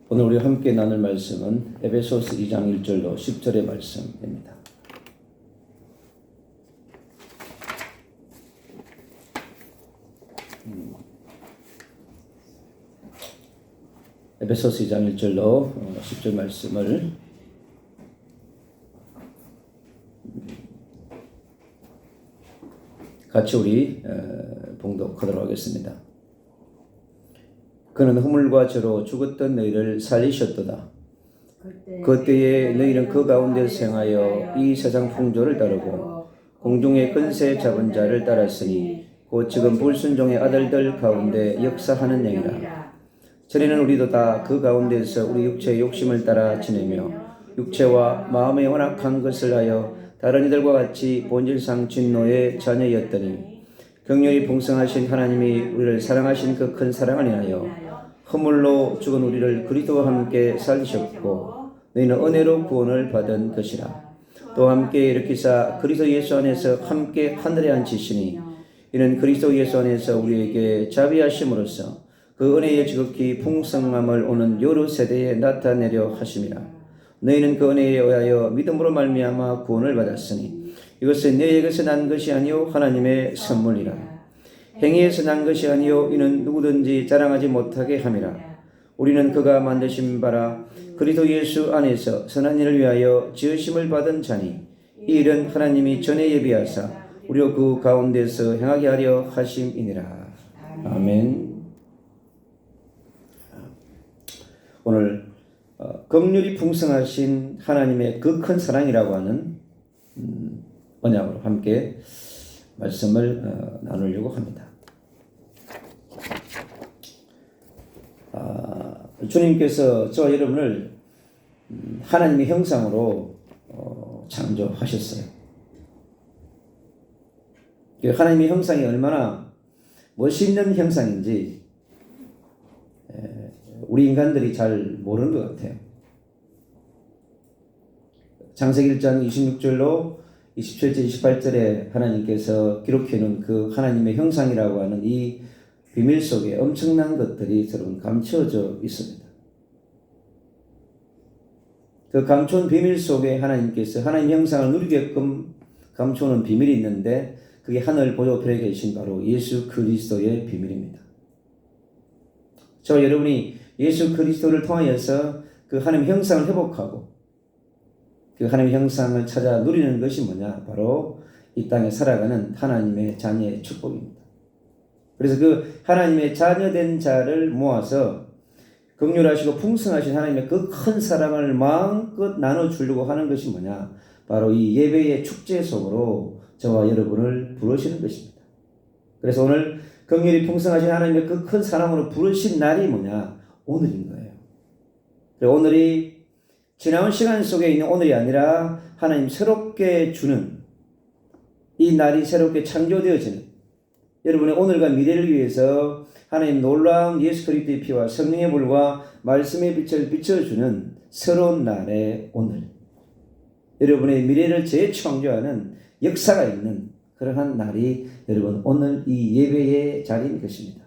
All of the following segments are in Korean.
오늘 우리 함께 나눌 말씀은 에베소서 2장 1절로 10절의 말씀입니다. 에베소서 2장 1절로 10절 말씀을 같이 우리 봉독하도록 하겠습니다. 그는 허물과 죄로 죽었던 너희를 살리셨도다. 그때에 너희는 그 가운데서 행하여 이 세상 풍조를 따르고 공중의 근세 잡은 자를 따랐으니 곧 지금 불순종의 아들들 가운데 역사하는 영이라. 전에는 우리도 다 그 가운데서 우리 육체의 욕심을 따라 지내며 육체와 마음의 완악한 것을 하여 다른 이들과 같이 본질상 진노의 자녀였더니 긍휼히 풍성하신 하나님이 우리를 사랑하신 그 큰 사랑을 인하여 허물로 죽은 우리를 그리스도와 함께 살리셨고 너희는 은혜로 구원을 받은 것이라. 또 함께 일으키사 그리스도 예수 안에서 함께 하늘에 앉히시니 이는 그리스도 예수 안에서 우리에게 자비하심으로써 그 은혜의 지극히 풍성함을 오는 여러 세대에 나타내려 하심이라. 너희는 그 은혜에 의하여 믿음으로 말미암아 구원을 받았으니 이것은 너희에게서 난 것이 아니요 하나님의 선물이라. 행위에서 난 것이 아니요 이는 누구든지 자랑하지 못하게 함이라. 우리는 그가 만드신 바라 그리스도 예수 안에서 선한 일을 위하여 지으심을 받은 자니 이 일은 하나님이 전에 예비하사 우리로 그 가운데서 행하게 하려 하심이니라. 아멘. 오늘 긍휼이 풍성하신 하나님의 그 큰 사랑이라고 하는 언약으로 함께 말씀을 나누려고 합니다. 주님께서 저와 여러분을 하나님의 형상으로 창조하셨어요. 하나님의 형상이 얼마나 멋있는 형상인지 우리 인간들이 잘 모르는 것 같아요. 창세기 1장 26절로 27절, 28절에 하나님께서 기록해놓은 그 하나님의 형상이라고 하는 이 비밀 속에 엄청난 것들이 여러분 감춰져 있습니다. 그 감춘 비밀 속에 하나님께서 하나님 형상을 누리게끔 감춰놓은 비밀이 있는데 그게 하늘 보좌편에 계신 바로 예수 그리스도의 비밀입니다. 저와 여러분이 예수 그리스도를 통하여서 그 하나님 형상을 회복하고 그 하나님의 형상을 찾아 누리는 것이 뭐냐? 바로 이 땅에 살아가는 하나님의 자녀의 축복입니다. 그래서 그 하나님의 자녀된 자를 모아서 긍휼하시고 풍성하신 하나님의 그 큰 사랑을 마음껏 나눠주려고 하는 것이 뭐냐? 바로 이 예배의 축제 속으로 저와 여러분을 부르시는 것입니다. 그래서 오늘 긍휼히 풍성하신 하나님의 그 큰 사랑으로 부르신 날이 뭐냐? 오늘인 거예요. 오늘이 지나온 시간 속에 있는 오늘이 아니라 하나님 새롭게 주는 이 날이 새롭게 창조되어지는 여러분의 오늘과 미래를 위해서 하나님 놀라운 예수 그리스도의 피와 성령의 불과 말씀의 빛을 비춰주는 새로운 날의 오늘, 여러분의 미래를 재창조하는 역사가 있는 그러한 날이 여러분 오늘 이 예배의 자리인 것입니다.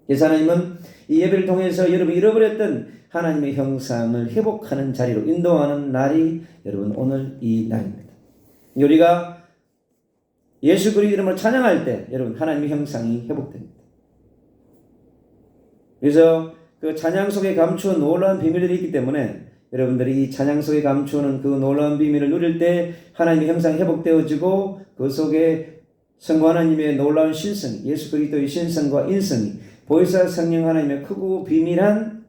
그래서 하나님은 이 예배를 통해서 여러분이 잃어버렸던 하나님의 형상을 회복하는 자리로 인도하는 날이 여러분 오늘 이 날입니다. 우리가 예수 그리스도 이름으로 찬양할 때 여러분 하나님의 형상이 회복됩니다. 그래서 그 찬양 속에 감추어 놀라운 비밀들이 있기 때문에 여러분들이 이 찬양 속에 감추는 그 놀라운 비밀을 누릴 때 하나님의 형상이 회복되어지고 그 속에 성부 하나님의 놀라운 신성, 예수 그리스도의 신성과 인성이 보혜사 성령 하나님의 크고 비밀한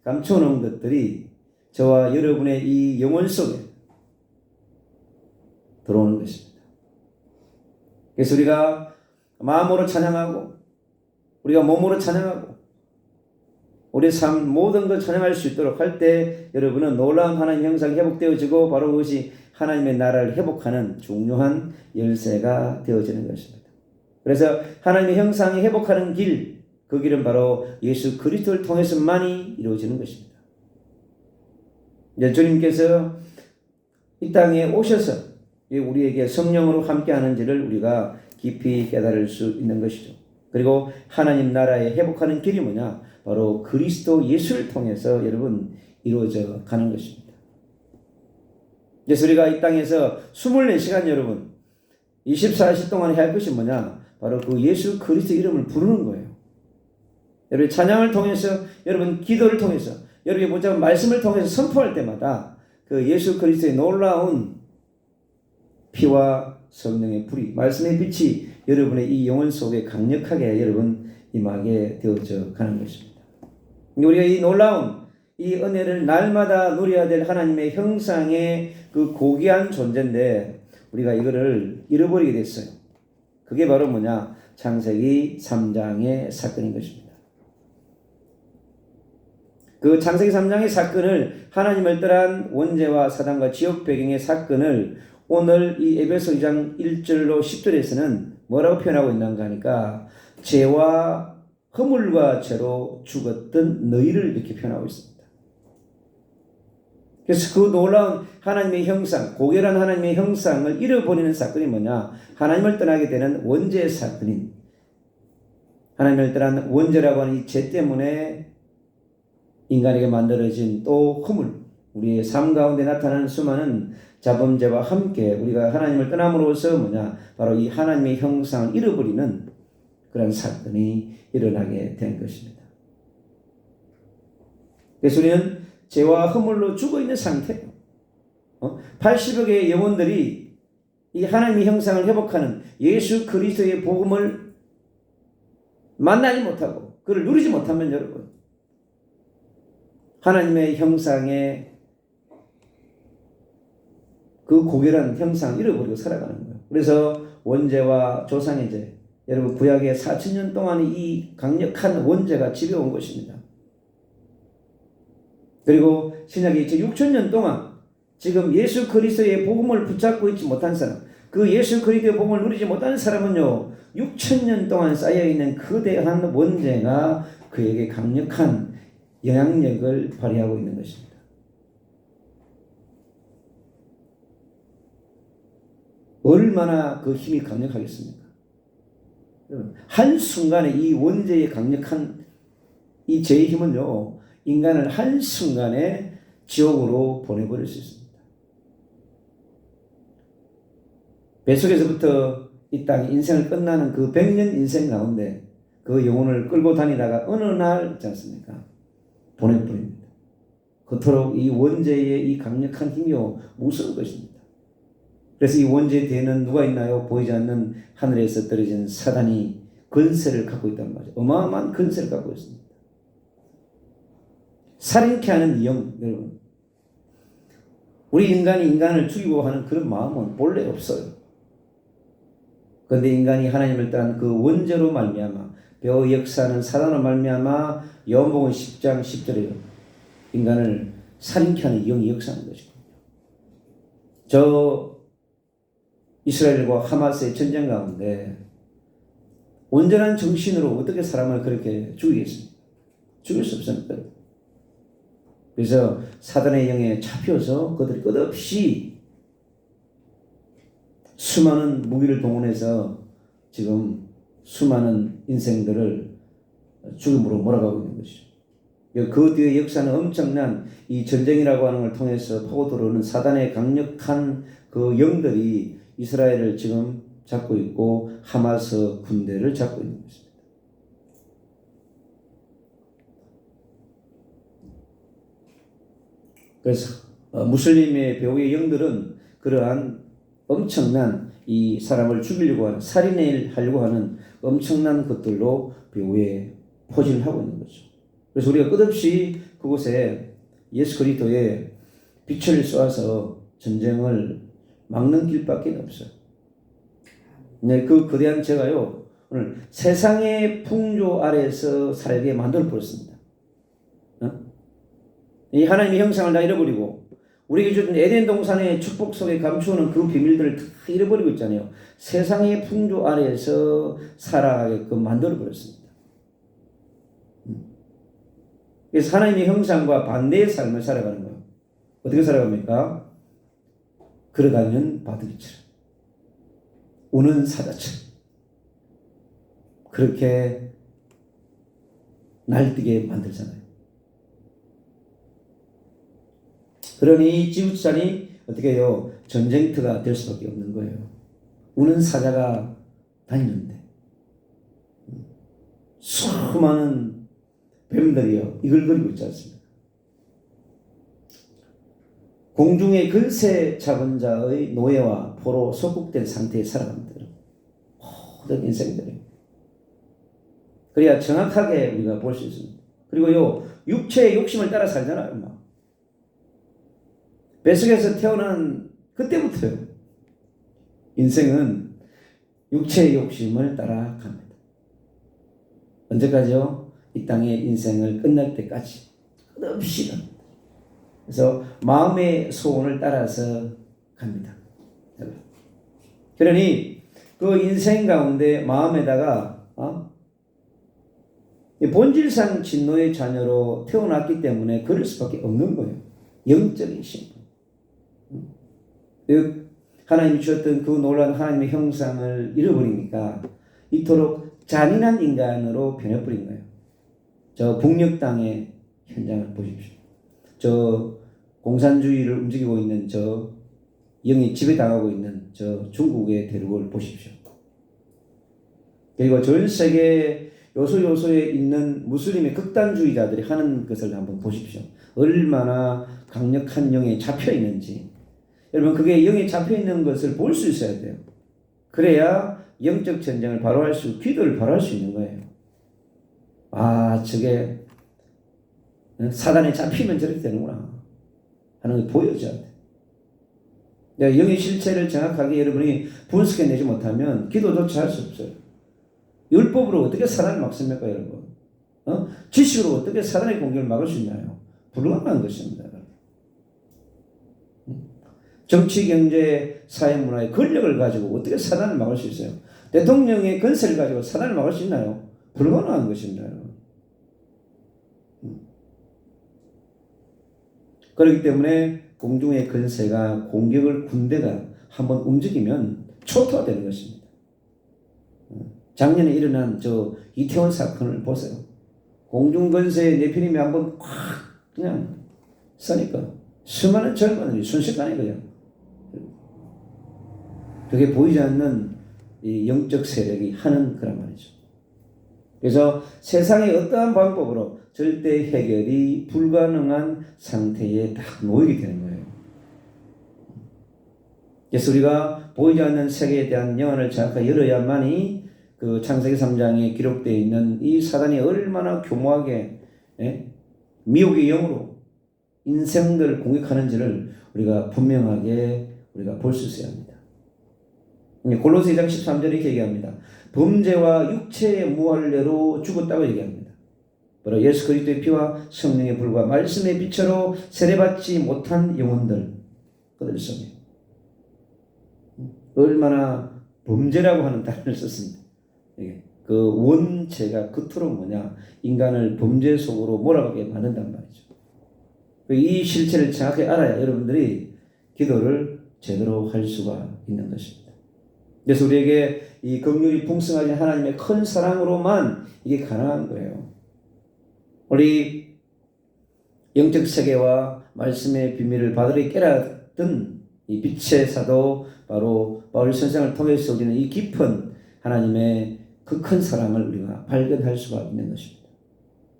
감춰놓은 것들이 저와 여러분의 이 영혼 속에 들어오는 것입니다. 그래서 우리가 마음으로 찬양하고 우리가 몸으로 찬양하고 우리의 삶 모든 걸 찬양할 수 있도록 할 때 여러분은 놀라운 하나님 형상이 회복되어지고 바로 그것이 하나님의 나라를 회복하는 중요한 열쇠가 되어지는 것입니다. 그래서 하나님의 형상이 회복하는 길, 그 길은 바로 예수 그리스도를 통해서만이 이루어지는 것입니다. 주님께서 이 땅에 오셔서 우리에게 성령으로 함께하는지를 우리가 깊이 깨달을 수 있는 것이죠. 그리고 하나님 나라에 회복하는 길이 뭐냐? 바로 그리스도 예수를 통해서 여러분 이루어져 가는 것입니다. 그래서 우리가 이 땅에서 24시간 여러분 24시 동안 해야 할 것이 뭐냐? 바로 그 예수 그리스도 이름을 부르는 거예요. 여러분 찬양을 통해서, 여러분 기도를 통해서, 여러분이 보자면 말씀을 통해서 선포할 때마다 그 예수 그리스도의 놀라운 피와 성령의 불이, 말씀의 빛이 여러분의 이 영혼 속에 강력하게 여러분 임하게 되어져 가는 것입니다. 우리가 이 놀라운 이 은혜를 날마다 누려야 될 하나님의 형상의 그 고귀한 존재인데 우리가 이거를 잃어버리게 됐어요. 그게 바로 뭐냐? 창세기 3장의 사건인 것입니다. 그 창세기 3장의 사건을, 하나님을 떠난 원죄와 사단과 지옥 배경의 사건을 오늘 이 에베소 2장 1절로 10절에서는 뭐라고 표현하고 있는가 하니까 죄와 허물과 죄로 죽었던 너희를 이렇게 표현하고 있습니다. 그래서 그 놀라운 하나님의 형상, 고결한 하나님의 형상을 잃어버리는 사건이 뭐냐? 하나님을 떠나게 되는 원죄의 사건인, 하나님을 떠난 원죄라고 하는 이 죄 때문에 인간에게 만들어진 또 허물, 우리의 삶 가운데 나타나는 수많은 자범죄와 함께 우리가 하나님을 떠남으로써 뭐냐? 바로 이 하나님의 형상을 잃어버리는 그런 사건이 일어나게 된 것입니다. 그래서 우리는 죄와 허물로 죽어있는 상태예요. 80여 개의 영혼들이 이 하나님의 형상을 회복하는 예수 그리스도의 복음을 만나지 못하고 그를 누리지 못하면 여러분 하나님의 형상의 그 고결한 형상을 잃어버리고 살아가는 거예요. 그래서 원죄와 조상의 죄, 여러분 구약의 4,000년 동안 이 강력한 원죄가 지배온 것입니다. 그리고 신약의 6,000년 동안 지금 예수 그리스도의 복음을 붙잡고 있지 못한 사람, 그 예수 그리스도의 복음을 누리지 못하는 사람은요 6,000년 동안 쌓여있는 거대한 원죄가 그에게 강력한 영향력을 발휘하고 있는 것입니다. 얼마나 그 힘이 강력하겠습니까? 한순간에 이 원죄의 강력한 이 죄의 힘은요 인간을 한순간에 지옥으로 보내버릴 수 있습니다. 뱃속에서부터 이 땅 인생을 끝나는 그 100년 인생 가운데 그 영혼을 끌고 다니다가 어느 날 있지 않습니까? 보내버립니다. 그토록 이 원죄의 이 강력한 힘이요 무서운 것입니다. 그래서 이 원죄 뒤에는 누가 있나요? 보이지 않는 하늘에서 떨어진 사단이 권세를 갖고 있단 말이죠. 어마어마한 권세를 갖고 있습니다. 살인케 하는 영, 여러분. 우리 인간이 인간을 죽이고 하는 그런 마음은 본래 없어요. 그런데 인간이 하나님을 떠난 그 원죄로 말미암아 배후 역사는 사단으로 말미암아 요한복음 10장 10절에 인간을 살인케 하는 영이 역사하는 것이거든요. 저 이스라엘과 하마스의 전쟁 가운데 온전한 정신으로 어떻게 사람을 그렇게 죽이겠습니까? 죽일 수 없습니다. 그래서 사단의 영에 잡혀서 그들이 끝없이 수많은 무기를 동원해서 지금 수많은 인생들을 죽음으로 몰아가고 있는 것이죠. 그 뒤에 역사는 엄청난 이 전쟁이라고 하는 걸 통해서 파고 들어오는 사단의 강력한 그 영들이 이스라엘을 지금 잡고 있고 하마스 군대를 잡고 있는 것입니다. 그래서 무슬림의 배후의 영들은 그러한 엄청난 이 사람을 죽이려고 하는 살인하려고 하는 엄청난 것들로 배후에 포진을 하고 있는 거죠. 그래서 우리가 끝없이 그곳에 예수 그리스도의 빛을 쏘아서 전쟁을 막는 길밖에 없어요. 네, 그 거대한 죄가요 오늘 세상의 풍조 아래에서 살게 만들어 버렸습니다. 이 하나님의 형상을 다 잃어버리고 우리에게 주신 에덴 동산의 축복 속에 감추어놓은 그 비밀들을 다 잃어버리고 있잖아요. 세상의 풍조 아래에서 살아가게끔 만들어 버렸습니다. 그래서 하나님의 형상과 반대의 삶을 살아가는 거예요. 어떻게 살아갑니까? 걸어다니는 바둑이처럼, 우는 사자처럼 그렇게 날뛰게 만들잖아요. 그러니 지구촌이 어떻게 해요? 전쟁터가 될 수밖에 없는 거예요. 우는 사자가 다니는데 수많은 뱀들이요 이글거리고 있지 않습니까? 공중의 근세 잡은 자의 노예와 포로 속국된 상태에 살아갑니다. 모든 인생들이. 그래야 정확하게 우리가 볼 수 있습니다. 그리고요 육체의 욕심을 따라 살잖아요. 뱃속에서 태어난 그때부터요. 인생은 육체의 욕심을 따라갑니다. 언제까지요? 이 땅의 인생을 끝날 때까지 끝없이 갑니다. 그래서 마음의 소원을 따라서 갑니다. 그러니 그 인생 가운데 마음에다가 본질상 진노의 자녀로 태어났기 때문에 그럴 수밖에 없는 거예요. 영적인 신분. 하나님이 주셨던 그 놀라운 하나님의 형상을 잃어버리니까 이토록 잔인한 인간으로 변해버린 거예요. 저 북녘 땅의 현장을 보십시오. 저 공산주의를 움직이고 있는 저 영이 지배당하고 있는 저 중국의 대륙을 보십시오. 그리고 전 세계 요소요소에 있는 무슬림의 극단주의자들이 하는 것을 한번 보십시오. 얼마나 강력한 영에 잡혀 있는지. 여러분 그게 영에 잡혀 있는 것을 볼 수 있어야 돼요. 그래야 영적 전쟁을 바로할 수, 기도를 바로할 수 있는 거예요. 저게 사단에 잡히면 저렇게 되는구나 하는 게 보여져야 돼. 영의 실체를 정확하게 여러분이 분석해내지 못하면 기도조차 할 수 없어요. 율법으로 어떻게 사단을 막습니까, 여러분? 지식으로 어떻게 사단의 공격을 막을 수 있나요? 불가능한 것입니다. 정치, 경제, 사회, 문화의 권력을 가지고 어떻게 사단을 막을 수 있어요? 대통령의 권세를 가지고 사단을 막을 수 있나요? 불가능한 것입니다. 그렇기 때문에 공중의 권세가 공격을 군대가 한번 움직이면 초토화되는 것입니다. 작년에 일어난 저 이태원 사건을 보세요. 공중 권세의 네피림이 한번 확 그냥 써니까 수많은 젊은이들이 순식간에 그냥 그게 보이지 않는 이 영적 세력이 하는 거란 말이죠. 그래서 세상의 어떠한 방법으로 절대 해결이 불가능한 상태에 딱 놓이게 되는 거예요. 그래서 우리가 보이지 않는 세계에 대한 영안을 정확하게 열어야만이 그 창세기 3장에 기록되어 있는 이 사단이 얼마나 교묘하게 미혹의 영으로 인생들을 공격하는지를 우리가 분명하게 우리가 볼 수 있어야 합니다. 골로새 2장 13절에 이렇게 얘기합니다. 범죄와 육체의 무할례로 죽었다고 얘기합니다. 바로 예수 그리스도의 피와 성령의 불과 말씀의 빛으로 세례받지 못한 영혼들, 그들 속에 얼마나 범죄라고 하는 단어를 썼습니다. 그 원죄가 그토록 뭐냐, 인간을 범죄 속으로 몰아가게 만든단 말이죠. 이 실체를 정확히 알아야 여러분들이 기도를 제대로 할 수가 있는 것입니다. 그래서 우리에게 이 긍휼이 풍성하신 하나님의 큰 사랑으로만 이게 가능한 거예요. 우리 영적 세계와 말씀의 비밀을 바들이 깨닫던 이 빛의 사도 바로 바울 선생을 통해서 우리는 이 깊은 하나님의 그 큰 사랑을 우리가 발견할 수가 있는 것입니다.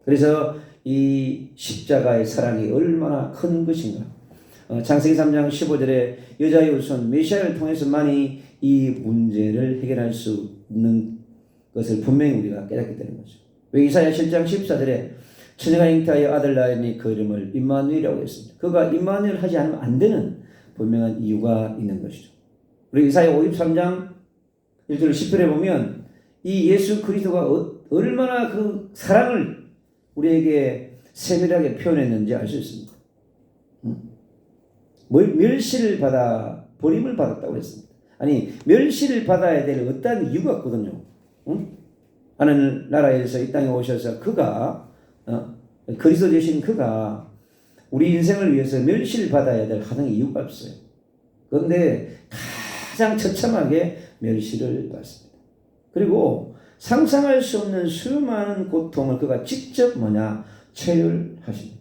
그래서 이 십자가의 사랑이 얼마나 큰 것인가. 창세기 3장 15절에 여자의 후손 메시아를 통해서만이 이 문제를 해결할 수 있는 것을 분명히 우리가 깨닫게 되는 거죠. 왜 이사야 7장 14절에 처녀가 잉태하여 아들 낳으니 그 이름을 임마누엘이라고 했습니다. 그가 임마누엘 하지 않으면 안 되는 분명한 이유가 있는 것이죠. 우리 이사야 53장 1절 10절에 보면 이 예수 그리스도가 얼마나 그 사랑을 우리에게 세밀하게 표현했는지 알 수 있습니다. 멸시를 받아 버림을 받았다고 했습니다. 아니, 멸시를 받아야 될 어떠한 이유가 없거든요. 하늘나라에서 이 땅에 오셔서 그가 그리스도 되신 그가 우리 인생을 위해서 멸시를 받아야 될 하는 이유가 없어요. 그런데 가장 처참하게 멸시를 받습니다. 그리고 상상할 수 없는 수많은 고통을 그가 직접 체휼하십니다.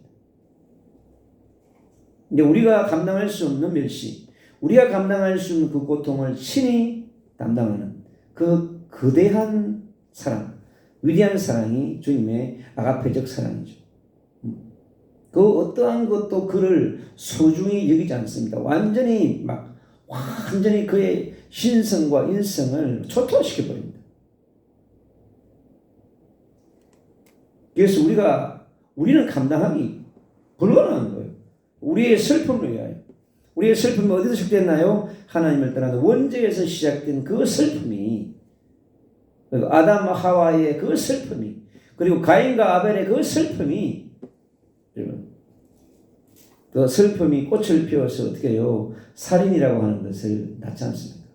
근데 우리가 감당할 수 없는 멸시, 우리가 감당할 수 없는 그 고통을 친히 담당하는 그 거대한 사랑, 위대한 사랑이 주님의 아가페적 사랑이죠. 그 어떠한 것도 그를 소중히 여기지 않습니다. 완전히 그의 신성과 인성을 초토화시켜버립니다. 그래서 우리는 감당하기 불가능한 거예요. 우리의 슬픔을 위하여. 우리의 슬픔이 어디서 시작됐나요? 하나님을 떠나는 원죄에서 시작된 그 슬픔이, 아담과 하와의 그 슬픔이, 그리고 가인과 아벨의 그 슬픔이, 그 슬픔이 꽃을 피워서 어떻게 해요? 살인이라고 하는 것을 낳지 않습니까?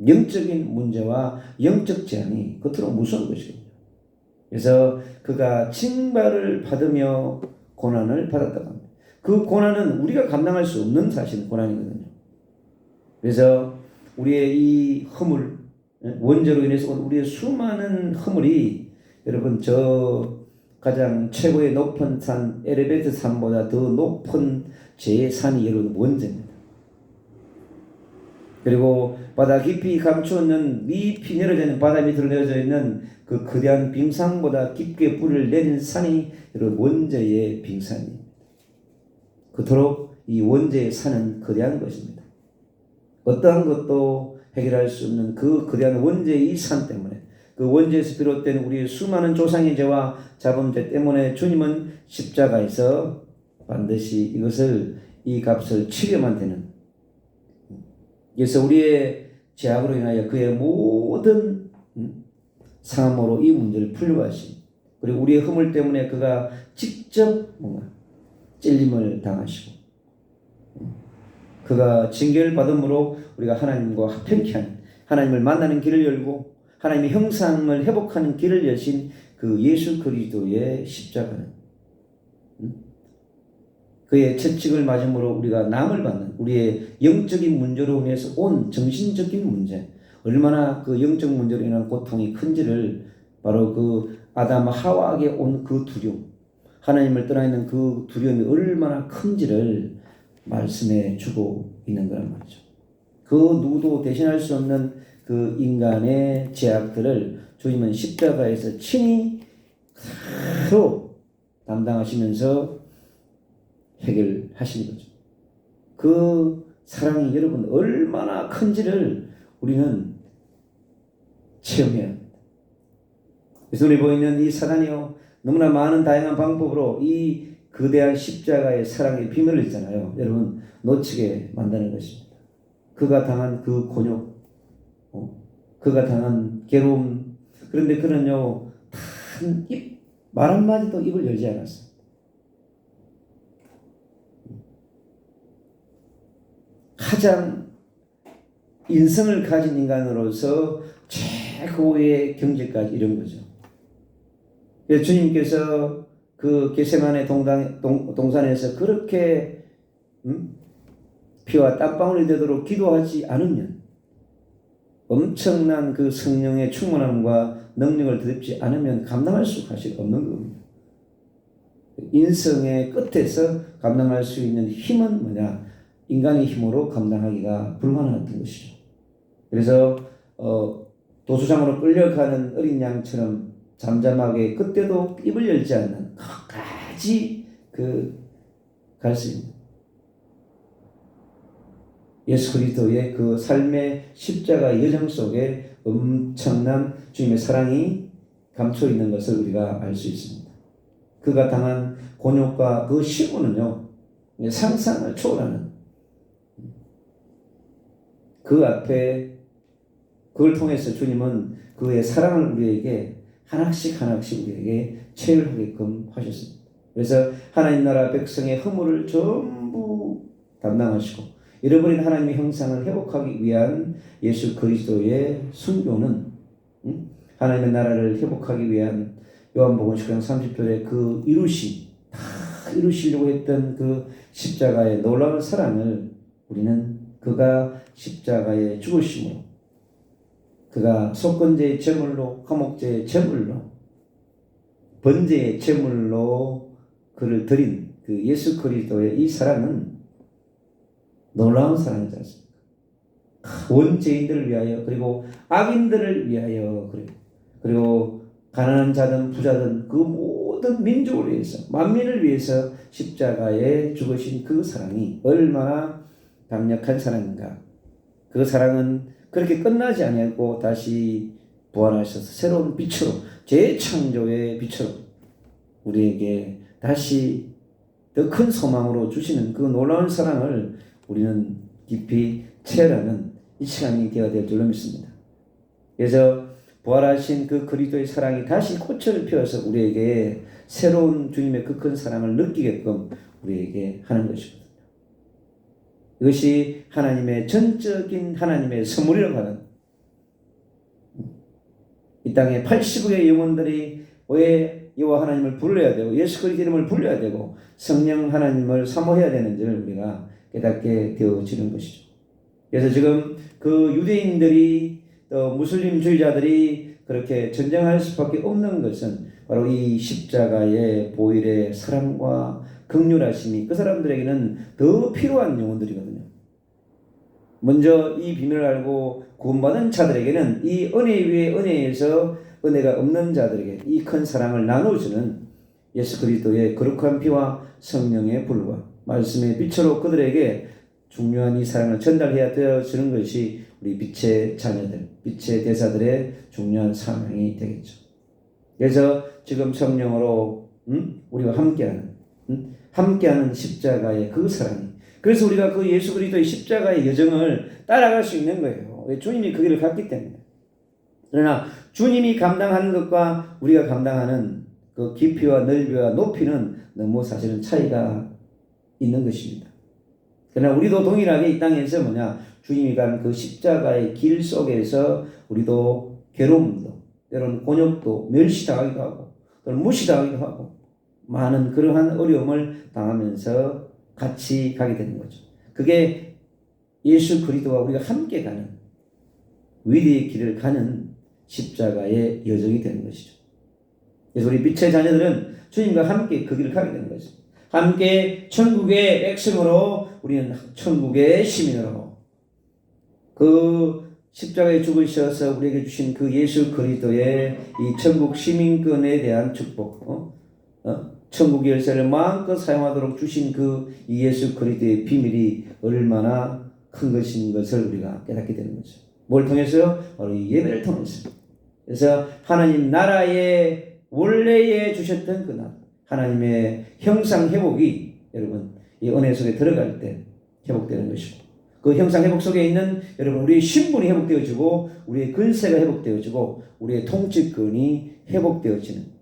영적인 문제와 영적 재앙이 겉으로 무서운 것이거든요. 그래서 그가 징벌을 받으며 고난을 받았다고 합니다. 그 고난은 우리가 감당할 수 없는 사실 고난이거든요. 그래서 우리의 이 허물, 원죄로 인해서 우리의 수많은 허물이, 여러분, 저 가장 최고의 높은 산 에베레스트 산보다 더 높은 제 산이 여러분 원죄입니다. 그리고 바다 깊이 감추었는 깊이 내려져 있는 바다 밑으로 내려져 있는 그 거대한 빙산보다 깊게 뿌리를 내린 산이 여러분 원죄의 빙산입니다. 그토록 이 원죄의 산은 거대한 것입니다. 어떠한 것도 해결할 수 없는 그 거대한 원죄의 이 산 때문에, 그 원죄에서 비롯된 우리의 수많은 조상의 죄와 자범죄 때문에 주님은 십자가에서 반드시 이 값을 치려만 되는, 그래서 우리의 죄악으로 인하여 그의 모든 상함으로 이 문제를 풀려고 하신, 그리고 우리의 허물 때문에 그가 직접 찔림을 당하시고, 그가 징계를 받음으로 우리가 하나님과 화평케 하는, 하나님을 만나는 길을 열고 하나님의 형상을 회복하는 길을 여신 그 예수 그리스도의 십자가는, 그의 채찍을 맞음으로 우리가 남을 받는 우리의 영적인 문제로 인해서 온 정신적인 문제, 얼마나 그 영적 문제로 인한 고통이 큰지를, 바로 그 아담 하와에게 온 그 두려움, 하나님을 떠나 있는 그 두려움이 얼마나 큰지를 말씀해 주고 있는 거란 말이죠. 그 누구도 대신할 수 없는 그 인간의 죄악들을 주님은 십자가에서 친히 바로 담당하시면서 해결하시는 거죠. 그 사랑이 여러분 얼마나 큰지를 우리는 체험해야 합니다. 그래서 우리 보이는 이 사단이요, 너무나 많은 다양한 방법으로 이 거대한 십자가의 사랑의 비밀을 있잖아요. 여러분 놓치게 만드는 것입니다. 그가 당한 그 곤욕, 그가 당한 괴로움, 그런데 그는요, 말 한마디도 입을 열지 않았어요. 가장 인성을 가진 인간으로서 최고의 경지까지 이른 거죠. 그래서 주님께서 그 겟세마네 동산에서 그렇게 피와 땀방울이 되도록 기도하지 않으면, 엄청난 그 성령의 충만함과 능력을 드립지 않으면 감당할 수 사실 없는 겁니다. 인성의 끝에서 감당할 수 있는 힘은 인간의 힘으로 감당하기가 불가능했던 것이죠. 그래서 도수장으로 끌려가는 어린 양처럼 잠잠하게, 그때도 입을 열지 않는 끝까지 그 갈수입니다. 예수 그리스도의 그 삶의 십자가 여정 속에 엄청난 주님의 사랑이 감춰 있는 것을 우리가 알 수 있습니다. 그가 당한 곤욕과 그 시고는요, 상상을 초월하는, 그 앞에, 그걸 통해서 주님은 그의 사랑을 우리에게 하나씩 우리에게 체험하게끔 하셨습니다. 그래서 하나님 나라 백성의 허물을 전부 담당하시고 잃어버린 하나님의 형상을 회복하기 위한 예수 그리스도의 순교는, 하나님의 나라를 회복하기 위한 요한복음 10장 30절에 그 이루시려고 했던 그 십자가의 놀라운 사랑을 우리는 그가 십자가에 죽으심으로, 그가 속건제의 제물로, 화목제의 제물로, 번제의 제물로 그를 드린 그 예수 그리스도의 이 사랑은 놀라운 사랑이지 않습니까? 원죄인들을 위하여, 그리고 악인들을 위하여, 그리고 가난한 자든 부자든 그 모든 민족을 위해서, 만민을 위해서 십자가에 죽으신 그 사랑이 얼마나 강력한 사랑인가. 그 사랑은 그렇게 끝나지 아니하고 다시 부활하셔서 새로운 빛으로, 재창조의 빛으로 우리에게 다시 더 큰 소망으로 주시는 그 놀라운 사랑을 우리는 깊이 체험하는 이 시간이 되어야 될 줄로 믿습니다. 그래서 부활하신 그 그리스도의 사랑이 다시 꽃을 피워서 우리에게 새로운 주님의 그 큰 사랑을 느끼게끔 우리에게 하는 것이거든요. 이것이 하나님의 전적인 하나님의 선물이라고 하는, 이 땅에 80억의 영혼들이 왜 여호와 하나님을 불러야 되고 예수 그리스도 이름을 불러야 되고 성령 하나님을 사모해야 되는지를 우리가 깨닫게 되어지는 것이죠. 그래서 지금 그 유대인들이 또 무슬림주의자들이 그렇게 전쟁할 수밖에 없는 것은 바로 이 십자가의 보혈의 사랑과 긍휼하심이 그 사람들에게는 더 필요한 영혼들이거든요. 먼저 이 비밀을 알고 구원받은 자들에게는 이 은혜 위에 은혜에서 은혜가 없는 자들에게 이 큰 사랑을 나누어주는 예수 그리스도의 거룩한 피와 성령의 불과 말씀의 빛으로 그들에게 중요한 이 사랑을 전달해야 되어지는 것이 우리 빛의 자녀들, 빛의 대사들의 중요한 사명이 되겠죠. 그래서 지금 성령으로 우리가 함께하는 십자가의 그 사랑이, 그래서 우리가 그 예수 그리스도의 십자가의 여정을 따라갈 수 있는 거예요. 주님이 그 길을 갔기 때문에. 그러나 주님이 감당하는 것과 우리가 감당하는 그 깊이와 넓이와 높이는 너무 사실은 차이가 있는 것입니다. 그러나 우리도 동일하게 이 땅에서 주님이 간 그 십자가의 길 속에서 우리도 괴로움도, 때로는 곤욕도, 멸시당하기도 하고, 또는 무시당하기도 하고, 많은 그러한 어려움을 당하면서 같이 가게 되는 거죠. 그게 예수 그리스도와 우리가 함께 가는 위대의 길을 가는 십자가의 여정이 되는 것이죠. 그래서 우리 빛의 자녀들은 주님과 함께 그 길을 가게 되는 거죠. 함께 천국의 백성으로, 우리는 천국의 시민으로 그 십자가에 죽으셔서 우리에게 주신 그 예수 그리스도의 이 천국 시민권에 대한 축복, 천국 열쇠를 마음껏 사용하도록 주신 그 예수 그리스도의 비밀이 얼마나 큰 것인 것을 우리가 깨닫게 되는 거죠. 뭘 통해서요? 바로 이 예배를 통해서. 그래서 하나님 나라의 원래에 주셨던 그 나라, 하나님의 형상 회복이 여러분 이 은혜 속에 들어갈 때 회복되는 것이고, 그 형상 회복 속에 있는 여러분 우리의 신분이 회복되어지고, 우리의 근세가 회복되어지고, 우리의 통치권이 회복되어지는,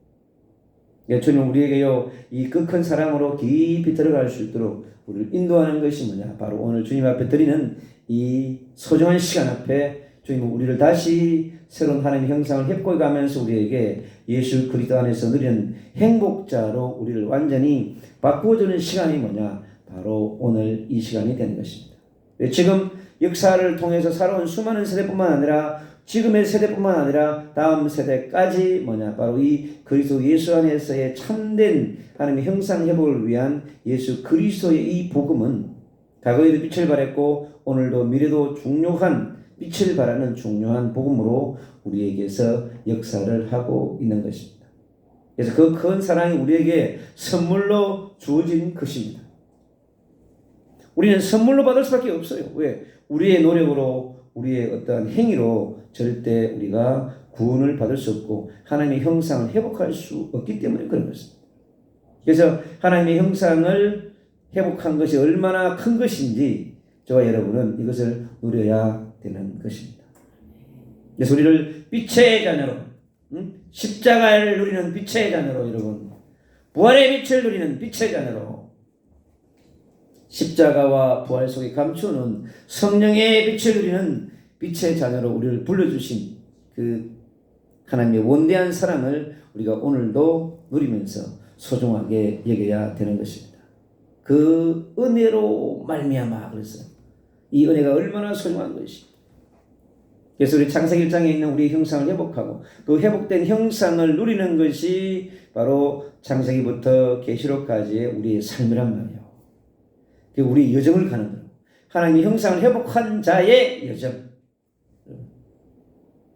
주님 우리에게요 이 그 큰 사랑으로 깊이 들어갈 수 있도록 우리를 인도하는 것이 바로 오늘 주님 앞에 드리는 이 소중한 시간 앞에 주님은 우리를 다시 새로운 하나님의 형상을 회복해 가면서 우리에게 예수 그리스도 안에서 누리는 행복자로 우리를 완전히 바꾸어주는 시간이 바로 오늘 이 시간이 되는 것입니다. 지금 역사를 통해서 살아온 수많은 세대뿐만 아니라 지금의 세대뿐만 아니라 다음 세대까지 바로 이 그리스도 예수 안에서의 참된 하나님의 형상 회복을 위한 예수 그리스도의 이 복음은 과거에도 빛을 발했고 오늘도 미래도 중요한 빛을 발하는 중요한 복음으로 우리에게서 역사를 하고 있는 것입니다. 그래서 그 큰 사랑이 우리에게 선물로 주어진 것입니다. 우리는 선물로 받을 수밖에 없어요. 왜? 우리의 노력으로, 우리의 어떠한 행위로 절대 우리가 구원을 받을 수 없고 하나님의 형상을 회복할 수 없기 때문에 그런 것입니다. 그래서 하나님의 형상을 회복한 것이 얼마나 큰 것인지 저와 여러분은 이것을 누려야 되는 것입니다. 그래서 우리를 빛의 자녀로, 십자가를 누리는 빛의 자녀로, 여러분 부활의 빛을 누리는 빛의 자녀로, 십자가와 부활 속에 감추는 성령의 빛을 누리는 빛의 자녀로 우리를 불러주신 그 하나님의 원대한 사랑을 우리가 오늘도 누리면서 소중하게 여겨야 되는 것입니다. 그 은혜로 말미암아, 그래서 이 은혜가 얼마나 소중한 것이. 그래서 우리 창세기 1장에 있는 우리 형상을 회복하고 그 회복된 형상을 누리는 것이 바로 창세기부터 계시록까지의 우리의 삶이란 말이에요. 우리 여정을 가는 거예요. 하나님의 형상을 회복한 자의 여정.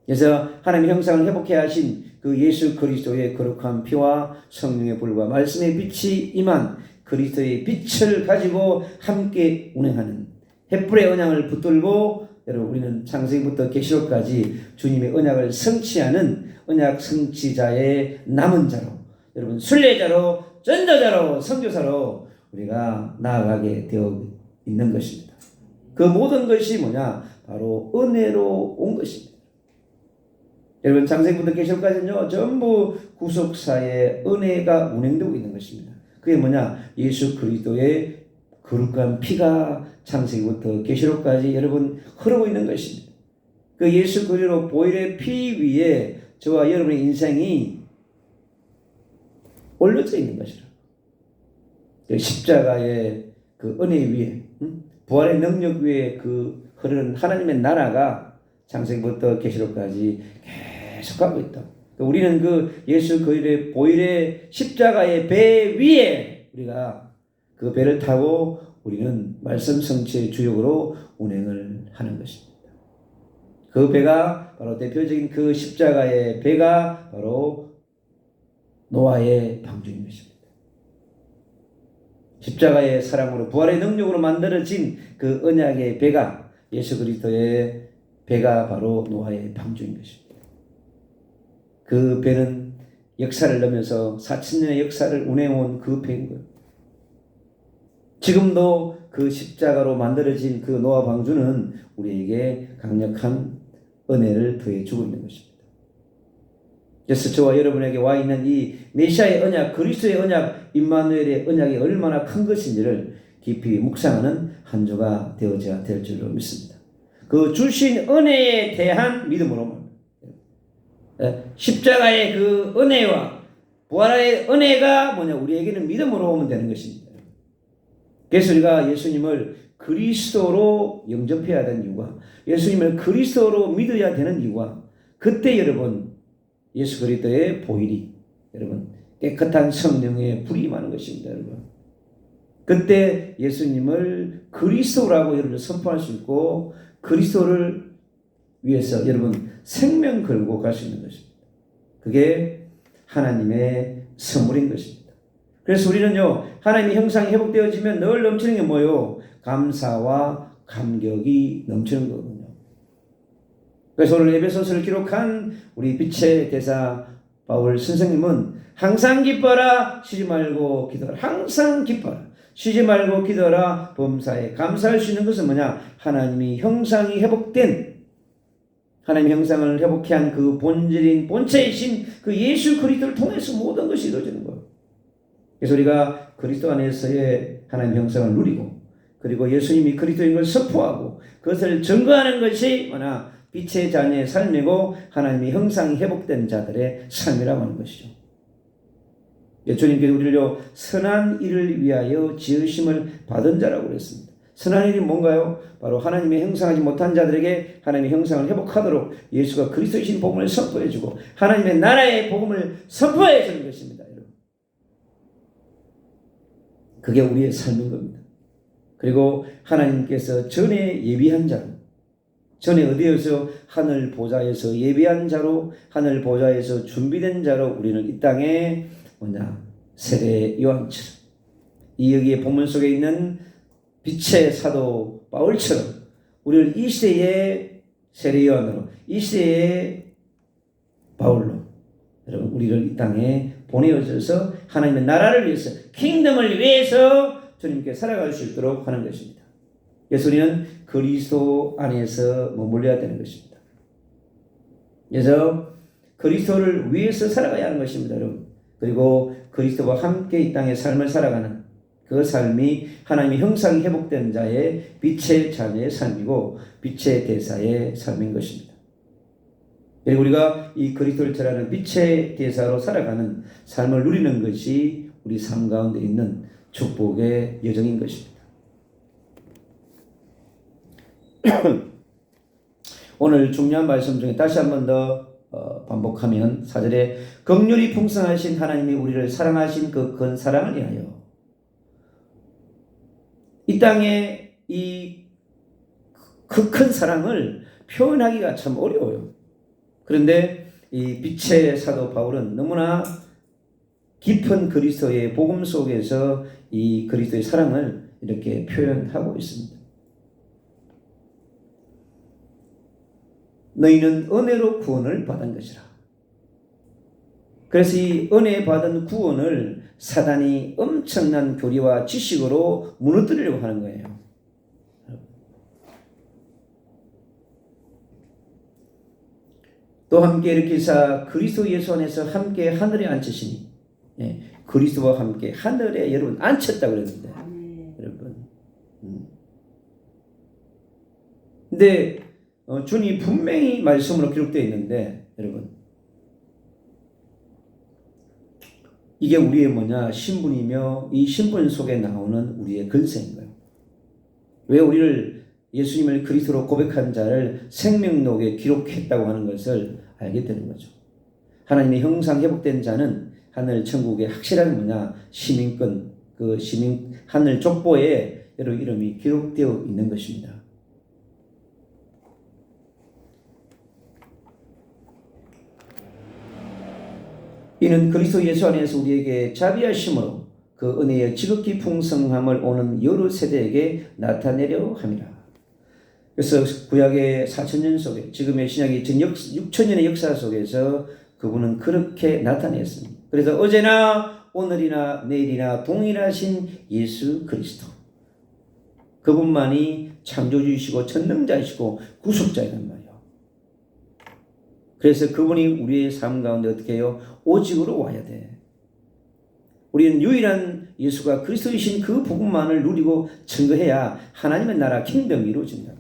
그래서 하나님의 형상을 회복해 하신 그 예수 그리스도의 거룩한 피와 성령의 불과 말씀의 빛이 임한 그리스도의 빛을 가지고 함께 운행하는 햇불의 언약을 붙들고 여러분 우리는 창세기부터 계시록까지 주님의 언약을 성취하는 언약 성취자의 남은 자로 여러분 순례자로 전도자로 선교사로 우리가 나아가게 되어 있는 것입니다. 그 모든 것이 뭐냐? 바로 은혜로 온 것입니다. 여러분 창세기부터 계시록까지는요 전부 구속사의 은혜가 운행되고 있는 것입니다. 그게 뭐냐? 예수 그리스도의 거룩한 피가 창세기부터 계시록까지 여러분 흐르고 있는 것입니다. 그 예수 그리스도 보혈의 피 위에 저와 여러분의 인생이 올려져 있는 것이라. 그 십자가의 그 은혜 위에 부활의 능력 위에 그 흐르는 하나님의 나라가 창세기부터 계시록까지 계속하고 있다. 우리는 그 예수 그리스도의 보혈의 십자가의 배 위에 우리가 그 배를 타고 우리는 말씀 성취의 주역으로 운행을 하는 것입니다. 그 배가 바로 대표적인 그 십자가의 배가 바로 노아의 방주인 것입니다. 십자가의 사랑으로 부활의 능력으로 만들어진 그 언약의 배가 예수 그리스도의 배가 바로 노아의 방주인 것입니다. 그 배는 역사를 넘어서 4000년의 역사를 운행해온 그 배인 거예요. 지금도 그 십자가로 만들어진 그 노아 방주는 우리에게 강력한 은혜를 더해주고 있는 것입니다. 그래서 저와 여러분에게 와 있는 이 메시아의 언약, 그리스도의 언약, 임마누엘의 언약이 얼마나 큰 것인지를 깊이 묵상하는 한 주가 되어져야 될 줄로 믿습니다. 그 주신 은혜에 대한 믿음으로 십자가의 그 은혜와 부활의 은혜가 뭐냐? 우리에게는 믿음으로 오면 되는 것입니다. 그래서 우리가 예수님을 그리스도로 영접해야 되는 이유가 예수님을 그리스도로 믿어야 되는 이유가 그때 여러분 예수 그리스도의 보혈이 여러분 깨끗한 성령의 불이 임하는 것입니다. 여러분 그때 예수님을 그리스도라고 여러분 선포할 수 있고 그리스도를 위해서 여러분 생명 걸고 갈 수 있는 것입니다. 그게 하나님의 선물인 것입니다. 그래서 우리는요 하나님의 형상이 회복되어지면 늘 넘치는 게 뭐예요? 감사와 감격이 넘치는 거거든요. 그래서 오늘 에베소서를 기록한 우리 빛의 대사 바울 선생님은 항상 기뻐라 쉬지 말고 기도하라. 항상 기뻐라 쉬지 말고 기도하라. 범사에 감사할 수 있는 것은 뭐냐? 하나님이 형상이 회복된 하나님의 형상을 회복해 한 그 본질인 본체이신 그 예수 그리스도를 통해서 모든 것이 이루어지는 거예요. 그래서 우리가 그리스도 안에서의 하나님의 형상을 누리고 그리고 예수님이 그리스도인 걸 선포하고 그것을 증거하는 것이 뭐냐? 빛의 자녀의 삶이고 하나님의 형상이 회복된 자들의 삶이라고 하는 것이죠. 주님께서 우리를 선한 일을 위하여 지으심을 받은 자라고 그랬습니다. 선한 일이 뭔가요? 바로 하나님의 형상하지 못한 자들에게 하나님의 형상을 회복하도록 예수가 그리스도이신 복음을 선포해주고 하나님의 나라의 복음을 선포해주는 것입니다. 여러분. 그게 우리의 삶인 겁니다. 그리고 하나님께서 전에 예비한 자로 전에 어디에서 하늘 보좌에서 예비한 자로 하늘 보좌에서 준비된 자로 우리는 이 땅에 뭐냐 세례 요한처럼 이 여기에 본문 속에 있는 빛의 사도 바울처럼 우리를 이 시대의 세례 요한으로 이 시대의 바울로 여러분 우리를 이 땅에 보내어져서 하나님의 나라를 위해서 킹덤을 위해서 주님께 살아갈 수 있도록 하는 것입니다. 그래서 우리는 그리스도 안에서 머물러야 되는 것입니다. 그래서 그리스도를 위해서 살아가야 하는 것입니다. 여러분. 그리고 그리스도와 함께 이 땅의 삶을 살아가는 그 삶이 하나님의 형상이 회복된 자의 빛의 자녀의 삶이고 빛의 대사의 삶인 것입니다. 그리고 우리가 이 그리스도를 전하는 빛의 대사로 살아가는 삶을 누리는 것이 우리 삶 가운데 있는 축복의 여정인 것입니다. 오늘 중요한 말씀 중에 다시 한 번 더 반복하면 4절에 긍휼이 풍성하신 하나님이 우리를 사랑하신 그 큰 사랑을 인하여 이 땅에 이 그 큰 사랑을 표현하기가 참 어려워요. 그런데 이 빛의 사도 바울은 너무나 깊은 그리스도의 복음 속에서 이 그리스도의 사랑을 이렇게 표현하고 있습니다. 너희는 은혜로 구원을 받은 것이라. 그래서 이 은혜 받은 구원을 사단이 엄청난 교리와 지식으로 무너뜨리려고 하는 거예요. 또 함께 일으키사 그리스도 예수 안에서 함께 하늘에 앉히시니, 그리스도와 함께 하늘에 여러분 앉혔다고 그랬는데, 여러분. 근데 주님이 분명히 말씀으로 기록되어 있는데, 여러분, 이게 우리의 뭐냐? 신분이며 이 신분 속에 나오는 우리의 근세인 거예요. 왜 우리를 예수님을 그리스도로 고백한 자를 생명록에 기록했다고 하는 것을 알게 되는 거죠. 하나님의 형상 회복된 자는 하늘 천국의 확실한 뭐냐? 시민권, 그 시민 하늘 족보에 여러분 이름이 기록되어 있는 것입니다. 이는 그리스도 예수 안에서 우리에게 자비하심으로 그 은혜의 지극히 풍성함을 오는 여러 세대에게 나타내려 함이라. 그래서 구약의 4,000년 속에 지금의 신약의 6,000년의 역사 속에서 그분은 그렇게 나타냈습니다. 그래서 어제나 오늘이나 내일이나 동일하신 예수 그리스도, 그분만이 창조주이시고 전능자이시고 구속자이란 말이에요. 그래서 그분이 우리의 삶 가운데 어떻게 해요? 오직으로 와야 돼. 우리는 유일한 예수가 그리스도이신 그 복음만을 누리고 증거해야 하나님의 나라 킹덤이 이루어진다.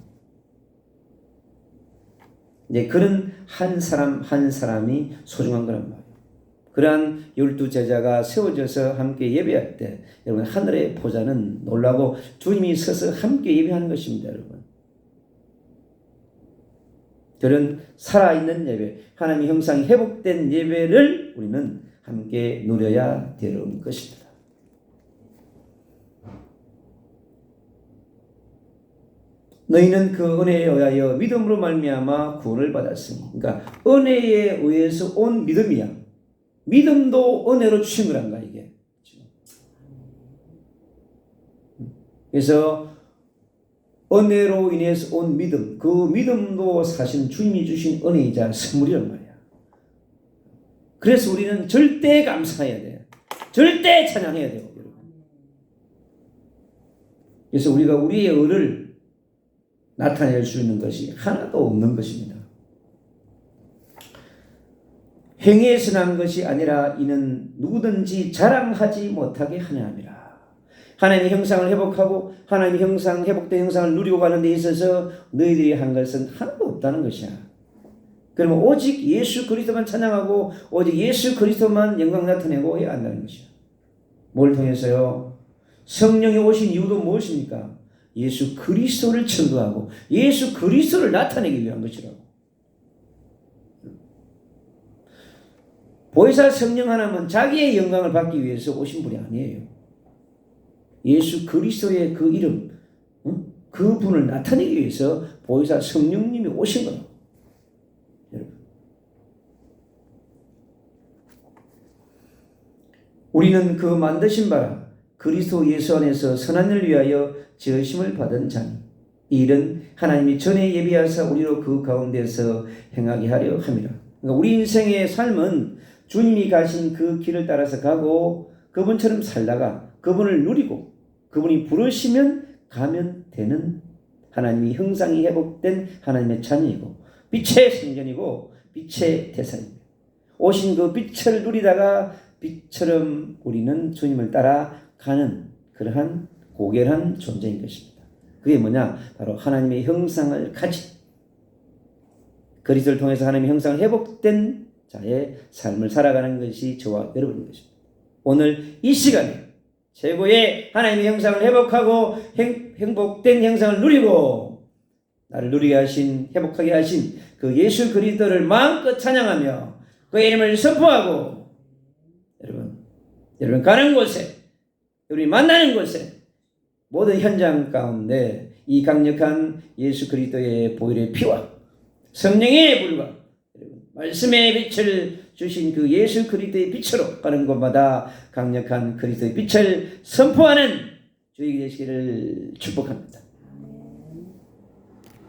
이제 그런 한 사람 한 사람이 소중한 거란 말이에요. 그러한 12 제자가 세워져서 함께 예배할 때 여러분 하늘의 보좌는 놀라고 주님이 서서 함께 예배하는 것입니다. 여러분. 그런 살아있는 예배, 하나님의 형상이 회복된 예배를 우리는 함께 누려야 되는 것입니다. 너희는 그 은혜에 의하여 믿음으로 말미암아 구원을 받았으니, 그러니까 은혜에 의해서 온 믿음이야. 믿음도 은혜로 주신 거란가 이게. 그래서 은혜로 인해서 온 믿음, 그 믿음도 사실 주님이 주신 은혜이자 선물이란 말이야. 그래서 우리는 절대 감사해야 돼요. 절대 찬양해야 돼요. 여러분. 그래서 우리가 우리의 의를 나타낼 수 있는 것이 하나도 없는 것입니다. 행위에서 난 것이 아니라 이는 누구든지 자랑하지 못하게 하려 함이라. 하나님의 형상을 회복하고 하나님의 형상, 회복된 형상을 누리고 가는 데 있어서 너희들이 한 것은 하나도 없다는 것이야. 그러면 오직 예수 그리스도만 찬양하고 오직 예수 그리스도만 영광 나타내고 해야 한다는 것이야. 뭘 통해서요? 성령이 오신 이유도 무엇입니까? 예수 그리스도를 증거하고 예수 그리스도를 나타내기 위한 것이라고. 보혜사 성령 하나님은 자기의 영광을 받기 위해서 오신 분이 아니에요. 예수 그리스도의 그 이름, 그 분을 나타내기 위해서 보혜사 성령님이 오신 거예요. 여러분, 우리는 그 만드신 바라 그리스도 예수 안에서 선한 일을 위하여 지으심을 받은 자니 이 일은 하나님이 전에 예비하사 우리로 그 가운데서 행하게 하려 함이라. 그러니까 우리 인생의 삶은 주님이 가신 그 길을 따라서 가고 그분처럼 살다가 그분을 누리고 그분이 부르시면 가면 되는 하나님의 형상이 회복된 하나님의 자녀이고 빛의 생전이고 빛의 대상입니다. 오신 그 빛을 누리다가 빛처럼 우리는 주님을 따라가는 그러한 고결한 존재인 것입니다. 그게 뭐냐? 바로 하나님의 형상을 가진 그리스도를 통해서 하나님의 형상을 회복된 자의 삶을 살아가는 것이 저와 여러분인 것입니다. 오늘 이 시간에 최고의 하나님의 형상을 회복하고 행복된 형상을 누리고 나를 누리게 하신, 회복하게 하신 그 예수 그리스도를 마음껏 찬양하며 그의 이름을 선포하고, 여러분 가는 곳에, 우리 만나는 곳에, 모든 현장 가운데 이 강력한 예수 그리스도의 보혈의 피와 성령의 불과 말씀의 빛을 주신 그 예수 그리스도의 빛으로 가는 곳마다 강력한 그리스도의 빛을 선포하는 주의 되시기를 축복합니다.